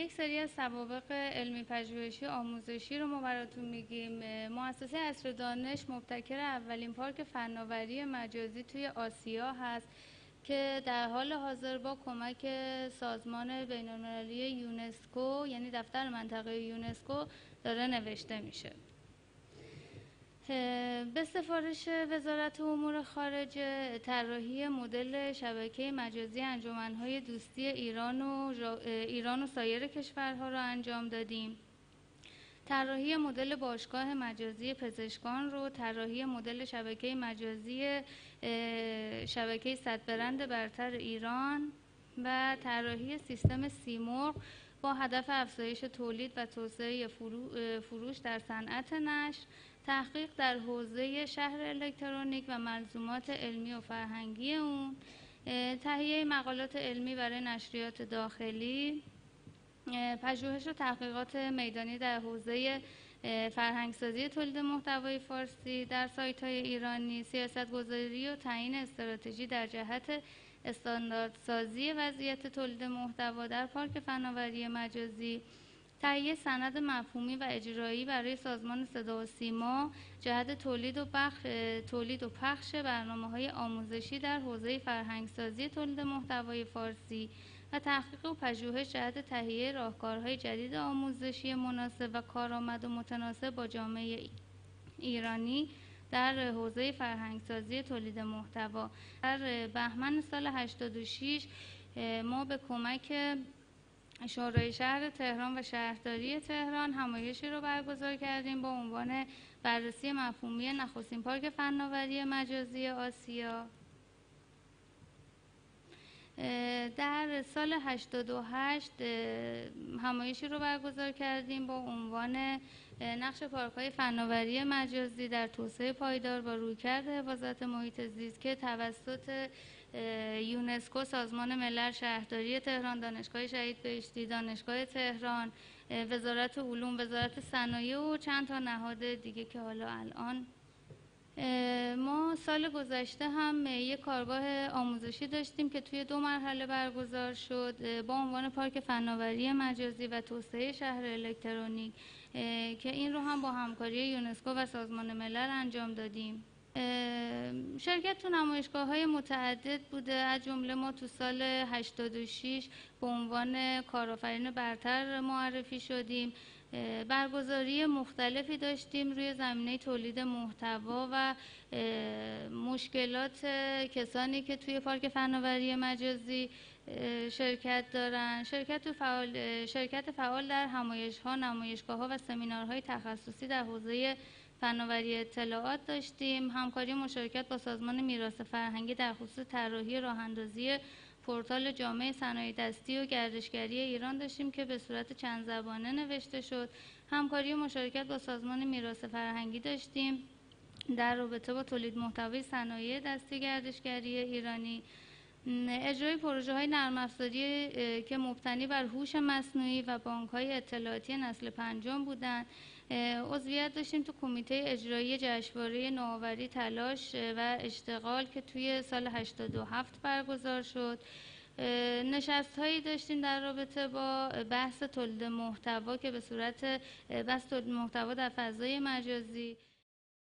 یک سری از سوابق علمی پژوهشی آموزشی رو ما براتون میگیم. مؤسسه عصر دانش مبتکر اولین پارک فناوری مجازی توی آسیا هست که در حال حاضر با کمک سازمان بین‌المللی یونسکو، یعنی دفتر منطقه یونسکو، داره نوشته میشه. به سفارش وزارت امور خارجه طراحی مدل شبکه مجازی انجمن‌های دوستی ایران و سایر کشورها را انجام دادیم. طراحی مدل باشگاه مجازی پزشکان رو، طراحی مدل شبکه مجازی شبکه صدبرند برتر ایران و طراحی سیستم سیمرغ با هدف افزایش تولید و توسعه فروش در صنعت نشر، تحقیق در حوزه شهر الکترونیک و ملزومات علمی و فرهنگی اون، تهیه مقالات علمی برای نشریات داخلی، پژوهش و تحقیقات میدانی در حوزه فرهنگسازی تولید محتوای فارسی در سایت‌های ایرانی، سیاست‌گذاری و تعیین استراتژی در جهت استانداردسازی وضعیت تولید محتوا در پارک فناوری مجازی، تهیه سند مفهومی و اجرایی برای سازمان صدا و سیما جهت تولید و پخش برنامه‌های آموزشی در حوزه فرهنگسازی تولید محتوای فارسی و تحقیق و پژوهش جهت تهیه راهکارهای جدید آموزشی مناسب و کارآمد و متناسب با جامعه ایرانی در حوزه فرهنگسازی تولید محتوا. در بهمن سال 86 ما به کمک شورای شهر تهران و شهرداری تهران همایشی رو برگزار کردیم با عنوان بررسی مفهومی نخستین پارک فناوری مجازی آسیا. در سال 88 همایشی رو برگزار کردیم با عنوان نقش پارک‌های فناوری مجازی در توسعه پایدار با رویکرد حفاظت محیط زیست که توسط یونسکو، سازمان ملل، شهرداری تهران، دانشگاه شهید بهشتی، دانشگاه تهران، وزارت علوم، وزارت صنایع و چند تا نهاد دیگه که حالا الان ما سال گذشته هم یک کارگاه آموزشی داشتیم که توی 2 مرحله برگزار شد با عنوان پارک فناوری مجازی و توسعه شهر الکترونیک که این رو هم با همکاری یونسکو و سازمان ملل انجام دادیم. شرکت تو نمایشگاه‌های متعدد بوده، از جمله ما تو سال 86 به عنوان کارآفرین برتر معرفی شدیم. برگزاری مختلفی داشتیم روی زمینه تولید محتوا و مشکلات کسانی که توی پارک فناوری مجازی شرکت دارن. شرکت فعال در همایش‌ها، نمایشگاه‌ها و سمینارهای تخصصی در حوزه فناوری اطلاعات داشتیم. همکاری مشارکت با سازمان میراث فرهنگی در خصوص طراحی راه‌اندازی پورتال جامعه صنایع دستی و گردشگری ایران داشتیم که به صورت چند زبانه نوشته شد. همکاری مشارکت با سازمان میراث فرهنگی داشتیم در رابطه با تولید محتوای صنایع دستی گردشگری ایرانی. اجرای پروژه‌های نرم افزاری که مبتنی بر هوش مصنوعی و بانک‌های اطلاعاتی نسل پنجم بودند. عضویت داشتیم تو کمیته اجرایی جشنواره نوآوری تلاش و اشتغال که توی سال 87 برگزار شد. نشست‌هایی داشتیم در رابطه با بحث تولید محتوا که به صورت بحث تولید محتوا در فضای مجازی